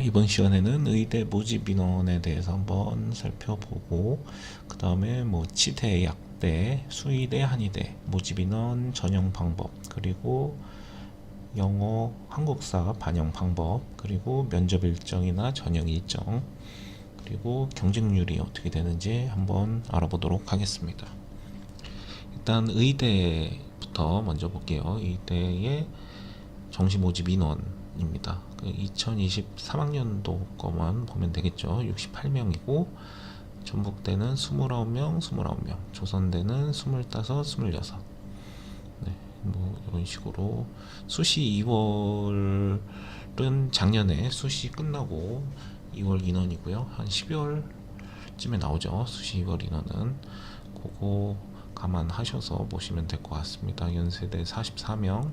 이번 시간에는 의대 모집 인원에 대해서 한번 살펴보고, 그 다음에 뭐 치대, 약대, 수의대, 한의대 모집 인원 전형 방법, 그리고 영어, 한국사 반영 방법, 그리고 면접 일정이나 전형 일정, 그리고 경쟁률이 어떻게 되는지 한번 알아보도록 하겠습니다. 일단 의대부터 먼저 볼게요. 의대의 정시 모집 인원입니다. 2023학년도 거만 보면 되겠죠. 68명이고 전북대는 29명, 29명, 조선대는 25, 26. 네, 뭐 이런 식으로 수시 2월은 작년에 수시 끝나고 2월 인원이고요. 한 12월쯤에 나오죠. 수시 2월 인원은 그거 감안하셔서 보시면 될 것 같습니다. 연세대 44명,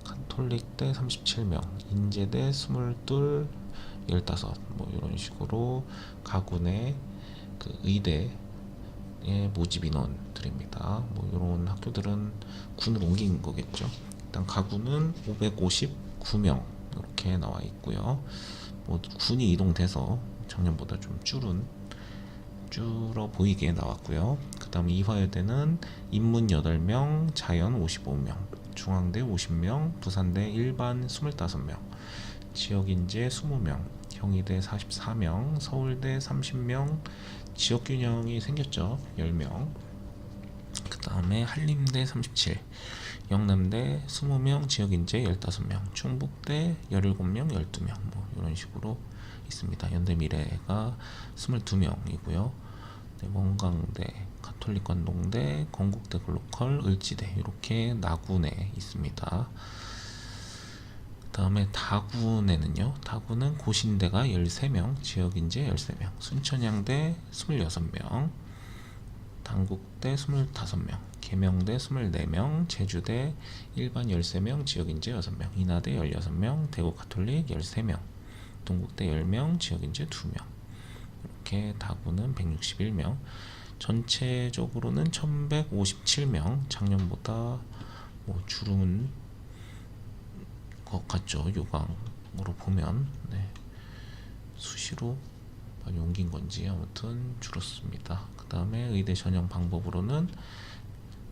가톨릭대 37명, 인제대 22, 15, 뭐 이런 식으로 가군의 그 의대의 모집 인원들입니다. 뭐 이런 학교들은 군을 옮긴 거겠죠. 일단 가군은 559명 이렇게 나와 있고요. 뭐 군이 이동돼서 작년보다 좀 줄어 보이게 나왔고요. 그 다음에 이화여대는 인문 8명, 자연 55명, 중앙대 50명, 부산대 일반 25명, 지역인재 20명, 경희대 44명, 서울대 30명, 지역균형이 생겼죠. 10명. 그 다음에 한림대 37, 영남대 20명, 지역인재 15명, 충북대 17명, 12명, 뭐 이런 식으로 있습니다. 연대미래가 22명이고요. 네, 원광대, 가톨릭관동대, 건국대 글로컬, 을지대 이렇게 나군에 있습니다. 그 다음에 다군에는요, 다군은 고신대가 13명, 지역인재 13명, 순천향대 26명, 단국대 25명, 계명대 24명, 제주대 일반 13명, 지역인재 6명, 인하대 16명, 대구 가톨릭 13명, 동국대 10명, 지역인재 2명. 이렇게 다구는 161명, 전체적으로는 1157명, 작년보다 뭐 줄은 것 같죠. 요강으로 보면. 네. 수시로 많이 옮긴 건지 아무튼 줄었습니다. 그 다음에 의대 전형 방법으로는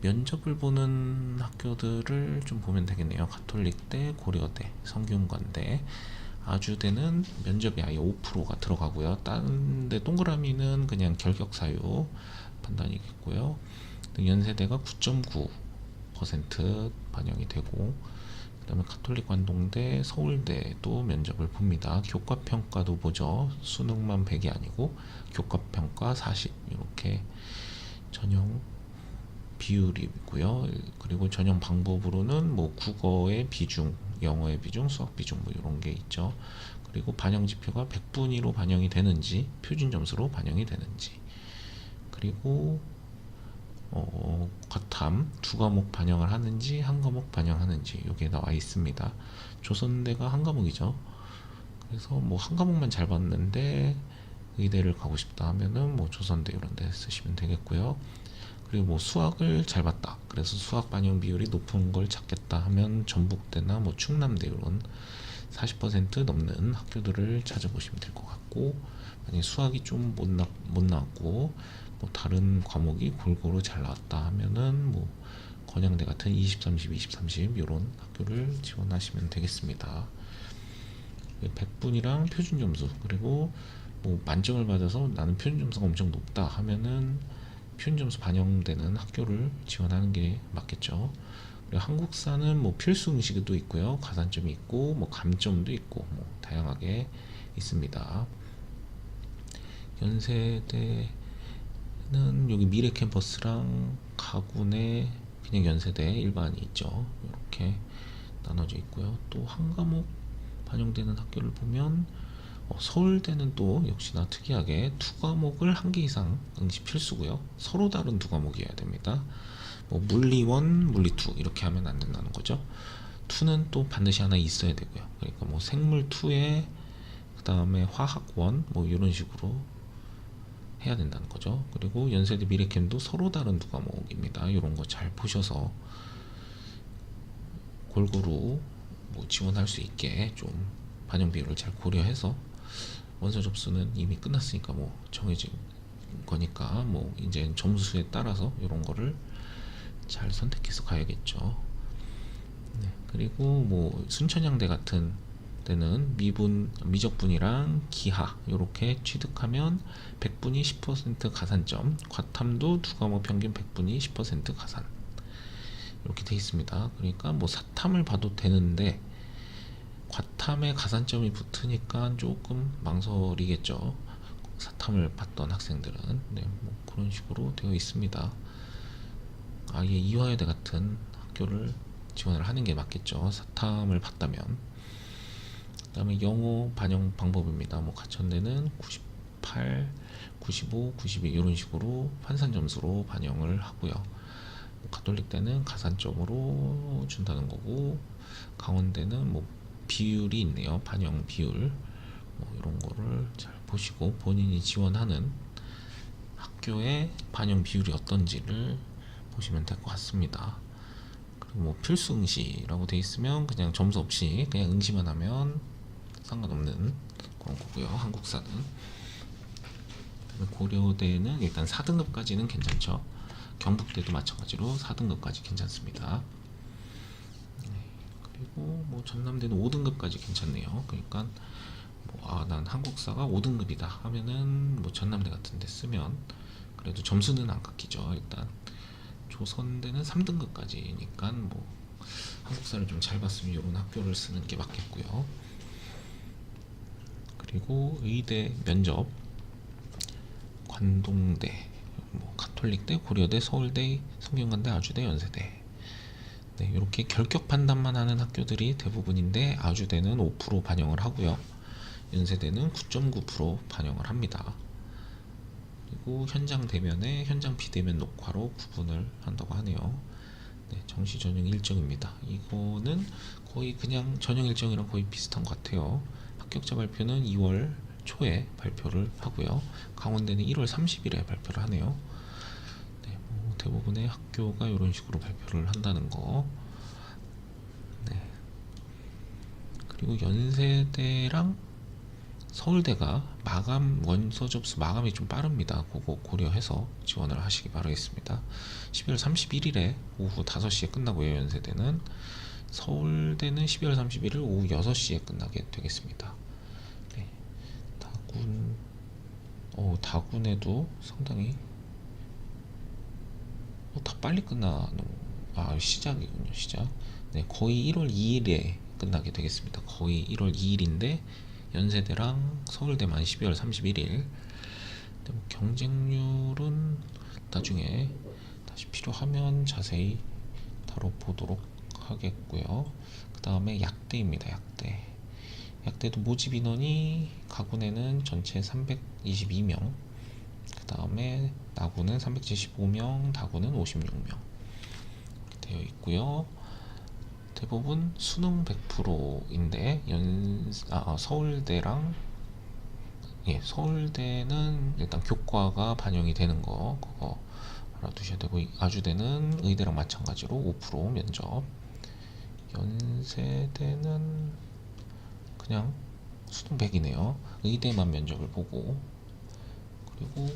면접을 보는 학교들을 좀 보면 되겠네요. 가톨릭대, 고려대, 성균관대, 아주대는 면접이 아예 5%가 들어가고요. 다른 데 동그라미는 그냥 결격 사유 판단이겠고요. 연세대가 9.9% 반영이 되고, 그 다음에 가톨릭 관동대, 서울대도 면접을 봅니다. 교과평가도 보죠. 수능만 100이 아니고 교과평가 40, 이렇게 전형 비율이고요. 그리고 전형 방법으로는 뭐 국어의 비중, 영어의 비중, 수학 비중 뭐 이런 게 있죠. 그리고 반영 지표가 100분위로 반영이 되는지, 표준 점수로 반영이 되는지, 그리고 과탐 두 과목 반영을 하는지 한 과목 반영하는지 이게 나와 있습니다. 조선대가 한 과목이죠. 그래서 뭐 한 과목만 잘 봤는데 의대를 가고 싶다 하면은 뭐 조선대 이런 데 쓰시면 되겠고요. 그리고 뭐 수학을 잘 봤다, 그래서 수학 반영 비율이 높은 걸 찾겠다 하면 전북대나 뭐 충남대 이런 40% 넘는 학교들을 찾아보시면 될 것 같고, 만약에 수학이 좀 못 나왔고 뭐 다른 과목이 골고루 잘 나왔다 하면은 뭐 건양대 같은 20, 30, 20, 30 이런 학교를 지원하시면 되겠습니다. 100분이랑 표준 점수, 그리고 뭐 만점을 받아서 나는 표준 점수가 엄청 높다 하면은 표준 점수 반영되는 학교를 지원하는 게 맞겠죠. 그리고 한국사는 뭐 필수 응시도 있고요, 가산점이 있고 뭐 감점도 있고 뭐 다양하게 있습니다. 연세대는 여기 미래 캠퍼스랑 가군에 그냥 연세대 일반이 있죠. 이렇게 나눠져 있고요. 또 한 과목 반영되는 학교를 보면 서울대는 또 역시나 특이하게 두 과목을 한 개 이상 응시 필수고요. 서로 다른 두 과목이어야 됩니다. 뭐 물리 1, 물리 2 이렇게 하면 안 된다는 거죠. 2는 또 반드시 하나 있어야 되고요. 그러니까 뭐 생물 2에 그 다음에 화학 1 뭐 이런 식으로 해야 된다는 거죠. 그리고 연세대 미래캠도 서로 다른 두 과목입니다. 이런 거 잘 보셔서 골고루 뭐 지원할 수 있게 좀 반영 비율을 잘 고려해서 원서 접수는 이미 끝났으니까 뭐 정해진 거니까 뭐 이제 점수에 따라서 이런 거를 잘 선택해서 가야겠죠. 네, 그리고 뭐 순천향대 같은 때는 미적분이랑 기하 이렇게 취득하면 100분이 10% 가산점, 과탐도 두 과목 평균 100분이 10% 가산 이렇게 돼 있습니다. 그러니까 뭐 사탐을 봐도 되는데 과탐에 가산점이 붙으니까 조금 망설이겠죠. 사탐을 봤던 학생들은. 네, 뭐 그런 식으로 되어 있습니다. 아예 이화여대 같은 학교를 지원을 하는 게 맞겠죠. 사탐을 봤다면. 그 다음에 영어 반영 방법입니다. 뭐 가천대는 98, 95, 92 이런 식으로 환산 점수로 반영을 하고요. 뭐 가톨릭대는 가산점으로 준다는 거고, 강원대는 뭐 비율이 있네요. 반영 비율. 뭐 이런 거를 잘 보시고 본인이 지원하는 학교의 반영 비율이 어떤지를 보시면 될 것 같습니다. 그리고 뭐 필수 응시라고 돼 있으면 그냥 점수 없이 그냥 응시만 하면 상관없는 그런 거고요. 한국사는. 고려대는 일단 4등급까지는 괜찮죠. 경북대도 마찬가지로 4등급까지 괜찮습니다. 네, 그리고 뭐 전남대는 5등급까지 괜찮네요. 그러니까 뭐 난 한국사가 5등급이다 하면은 뭐 전남대 같은 데 쓰면 그래도 점수는 안 깎이죠. 일단 조선대는 3등급까지니까 뭐 한국사를 좀 잘 봤으면 이런 학교를 쓰는 게 맞겠고요. 그리고 의대 면접 관동대, 뭐 가톨릭대, 고려대, 서울대, 성균관대, 아주대, 연세대. 네, 이렇게 결격 판단만 하는 학교들이 대부분인데 아주대는 5% 반영을 하고요. 연세대는 9.9% 반영을 합니다. 그리고 현장 대면에 현장 비대면 녹화로 구분을 한다고 하네요. 네, 정시 전형 일정입니다. 이거는 거의 그냥 전형 일정이랑 거의 비슷한 것 같아요. 합격자 발표는 2월 초에 발표를 하고요. 강원대는 1월 30일에 발표를 하네요. 네, 뭐 대부분의 학교가 이런 식으로 발표를 한다는 거. 네. 그리고 연세대랑 서울대가 마감 원서 접수 마감이 좀 빠릅니다. 그거 고려해서 지원을 하시기 바라겠습니다. 12월 31일에 오후 5시에 끝나고요. 연세대는. 서울대는 12월 31일 오후 6시에 끝나게 되겠습니다. 네. 다군에도 상당히 다 빨리 끝나는 시작이군요. 시작. 네, 거의 1월 2일에 끝나게 되겠습니다. 거의 1월 2일인데 연세대랑 서울대만 12월 31일. 뭐 경쟁률은 나중에 다시 필요하면 자세히 다뤄보도록 하겠고요. 그 다음에 약대입니다. 약대도 모집 인원이 가군에는 전체 322명, 그 다음에 나군은 375명, 다군은 56명 되어 있고요. 대부분 수능 100%인데 서울대는 일단 교과가 반영이 되는 거 그거 알아두셔야 되고, 아주대는 의대랑 마찬가지로 5% 면접. 연세대는 그냥 수능 100이네요. 의대만 면접을 보고. 그리고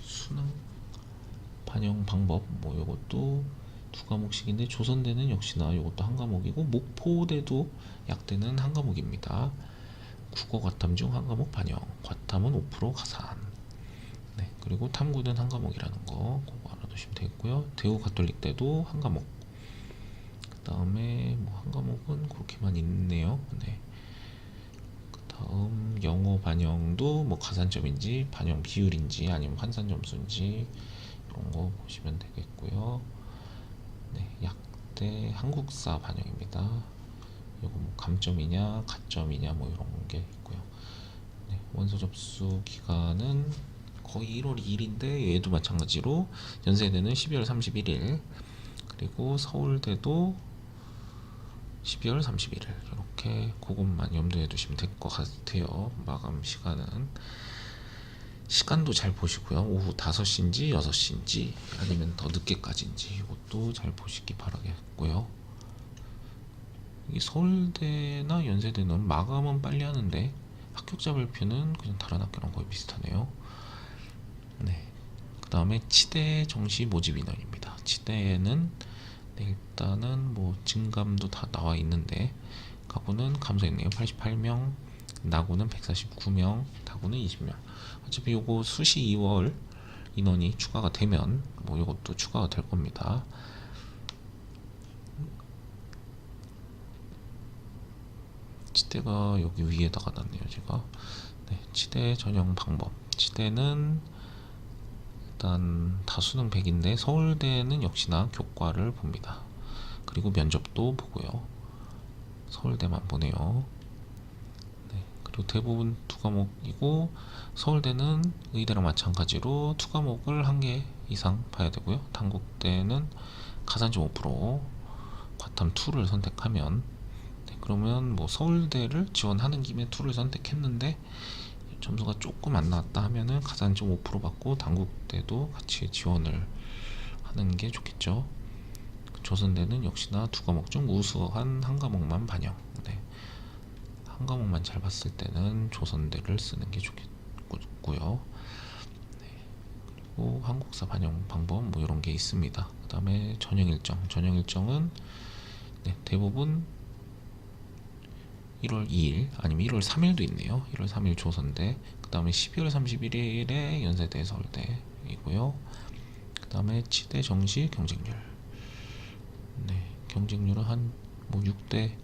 수능 반영 방법 뭐 요것도 두 과목씩인데 조선대는 역시나 요것도 한 과목이고, 목포대도 약대는 한 과목입니다. 국어 과탐 중 한 과목 반영, 과탐은 5% 가산. 네, 그리고 탐구는 한 과목이라는 거 그거 알아두시면 되겠고요. 대우 가톨릭대도 한 과목. 그 다음에 뭐 한 과목은 그렇게만 있네요. 네. 그 다음 영어 반영도 뭐 가산점인지 반영 비율인지 아니면 환산 점수인지 이런 거 보시면 되겠고요. 네, 약대 한국사 반영입니다. 이거 뭐 감점이냐 가점이냐 뭐 이런 게 있고요. 네, 원서 접수 기간은 거의 1월 2일인데 얘도 마찬가지로 연세대는 12월 31일, 그리고 서울대도 12월 31일 이렇게 그것만 염두에 두시면 될 것 같아요. 마감 시간도 잘 보시고요. 오후 5시인지 6시인지 아니면 더 늦게까지인지 이것도 잘 보시기 바라겠고요. 이 서울대나 연세대는 마감은 빨리 하는데 합격자 발표는 그냥 다른 학교랑 거의 비슷하네요. 네. 그 다음에 치대 정시 모집 인원입니다. 치대에는 네, 일단은 뭐 증감도 다 나와 있는데 가구는 감소했네요. 88명, 나구는 149명, 다구는 20명. 어차피 요거 수시 2월 인원이 추가가 되면 뭐 요것도 추가가 될 겁니다. 치대가 여기 위에다가 놨네요 제가. 네, 치대 전형 방법. 치대는 일단 다 수능 100인데 서울대는 역시나 교과를 봅니다. 그리고 면접도 보고요. 서울대만 보네요. 네, 그리고 대부분 두 과목이고 서울대는 의대랑 마찬가지로 두 과목을 한 개 이상 봐야 되고요. 단국대는 가산점 5%, 과탐 2를 선택하면 네, 그러면 뭐 서울대를 지원하는 김에 2를 선택했는데 점수가 조금 안 나왔다 하면은 가산점 5% 받고 단국대도 같이 지원을 하는 게 좋겠죠. 조선대는 역시나 두 과목 중 우수한 한 과목만 반영. 네. 한 과목만 잘 봤을 때는 조선대를 쓰는 게 좋겠고요. 네. 그리고 한국사 반영 방법 뭐 이런 게 있습니다. 그 다음에 전형 일정. 전형 일정은 네, 대부분 1월 2일 아니면 1월 3일도 있네요. 1월 3일 조선대, 그 다음에 12월 31일에 연세대 서울대이고요. 그 다음에 치대 정시 경쟁률. 네, 경쟁률은 한 뭐 6대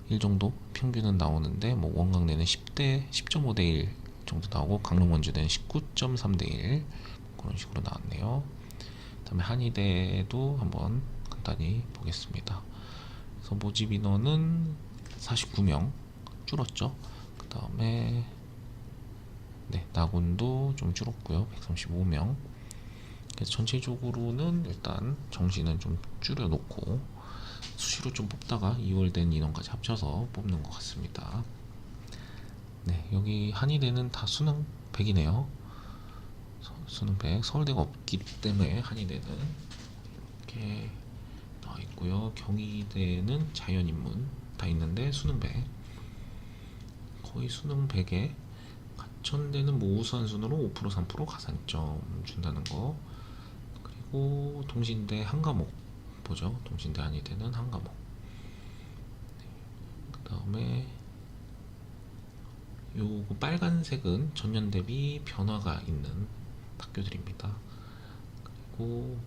1 정도 평균은 나오는데 뭐 원광대는 10.5대 1 정도 나오고 강릉 원주대는 19.3대 1 그런 식으로 나왔네요. 그 다음에 한의대도 한번 간단히 보겠습니다. 그래서 모집 인원은 49명 줄었죠. 그 다음에 네, 나군도 좀 줄었고요. 135명. 그래서 전체적으로는 일단 정시는 좀 줄여놓고 수시로 좀 뽑다가 2월 된 인원까지 합쳐서 뽑는 것 같습니다. 네, 여기 한의대는 다 수능 100이네요. 수능 100. 서울대가 없기 때문에 한의대는 이렇게 나와 있고요. 경희대는 자연인문 다 있는데 수능 100. 거의 수능 100에 가천대는 뭐 우수한 순으로 5% 3% 가산점 준다는 거. 그리고 동신대 한 과목 보죠. 동신대 한의대는 한 과목. 그 다음에 요 빨간색은 전년 대비 변화가 있는 학교들입니다. 그리고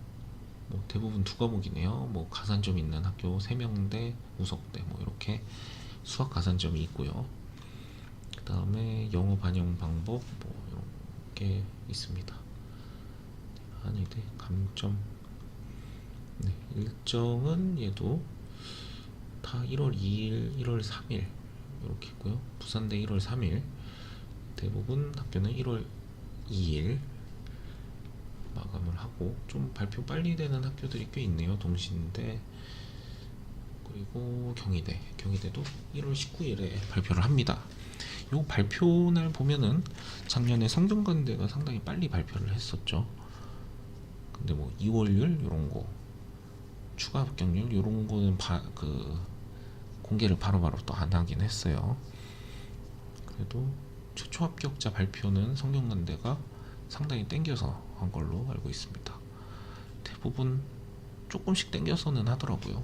뭐 대부분 두 과목이네요. 뭐 가산점 있는 학교 3명대, 우석대 뭐 이렇게 수학 가산점이 있고요. 그 다음에 영어 반영 방법 뭐 이렇게 있습니다. 한의대 감점. 네, 일정은 얘도 다 1월 2일, 1월 3일 이렇게 있고요. 부산대 1월 3일, 대부분 학교는 1월 2일 마감을 하고 좀 발표 빨리 되는 학교들이 꽤 있네요. 동신대 그리고 경희대도 1월 19일에 발표를 합니다. 요 발표날 보면은 작년에 성균관대가 상당히 빨리 발표를 했었죠. 근데 뭐 2월률 이런 거 추가 합격률 이런 거는 공개를 바로바로 또 안 하긴 했어요. 그래도 최초 합격자 발표는 성균관대가 상당히 땡겨서 한 걸로 알고 있습니다. 대부분 조금씩 땡겨서는 하더라고요.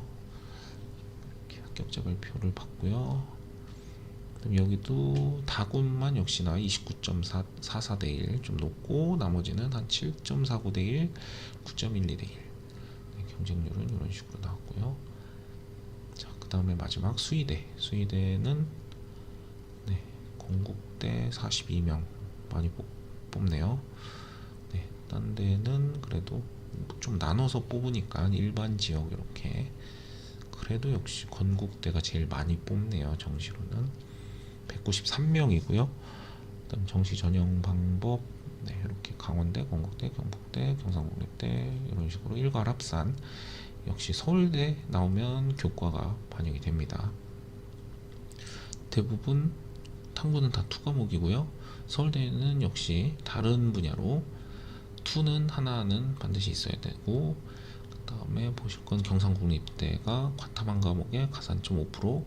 이렇게 합격자 발표를 봤고요. 그럼 여기도 다군만 역시나 29.44대 1 좀 높고 나머지는 한 7.49대 1, 9.12대 1. 경쟁률은 이런 식으로 나왔고요. 자, 그 다음에 마지막 수의대는 네, 건국대 42명 많이 뽑네요. 네, 딴 데는 그래도 좀 나눠서 뽑으니까 일반 지역 이렇게 그래도 역시 건국대가 제일 많이 뽑네요. 정시로는 193명이고요. 그다음 정시 전형 방법 네, 이렇게 강원대, 건국대, 경북대, 경상국립대 이런 식으로 일괄 합산. 역시 서울대 나오면 교과가 반영이 됩니다. 대부분 탐구는 다 2 과목이고요. 서울대는 역시 다른 분야로 2는 하나는 반드시 있어야 되고 그 다음에 보실 건 경상국립대가 과탐 한 과목에 가산점 5%,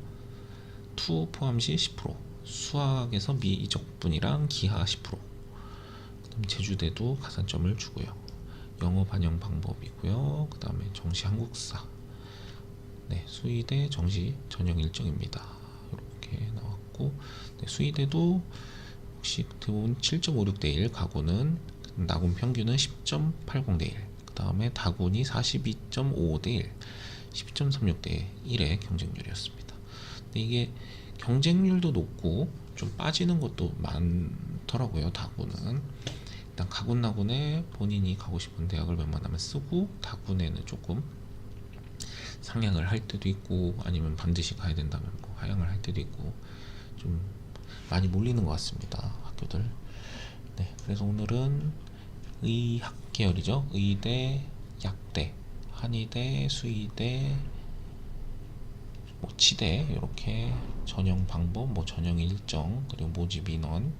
2 포함 시 10%, 수학에서 미이적분이랑 기하 10%. 그다음 제주대도 가산점을 주고요. 영어 반영 방법이고요. 그다음에 정시 한국사. 네, 수의대 정시 전형 일정입니다. 이렇게 나왔고, 네, 수의대도 역시 대부분 7.56대 1, 가군은 나군 평균은 10.80대 1, 그 다음에 다군이 42.55대 1, 10.36대 1의 경쟁률이었습니다. 근데 이게 경쟁률도 높고 좀 빠지는 것도 많더라고요. 다군은 일단 가군 나군에 본인이 가고 싶은 대학을 웬만하면 쓰고, 다군에는 조금 상향을 할 때도 있고 아니면 반드시 가야 된다면 뭐 하향을 할 때도 있고 좀 많이 몰리는 것 같습니다, 학교들. 네, 그래서 오늘은 의학 계열이죠. 의대, 약대, 한의대, 수의대, 뭐 치대, 이렇게 전형 방법, 뭐 전형 일정, 그리고 모집 인원,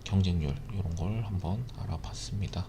경쟁률 이런 걸 한번 알아봤습니다.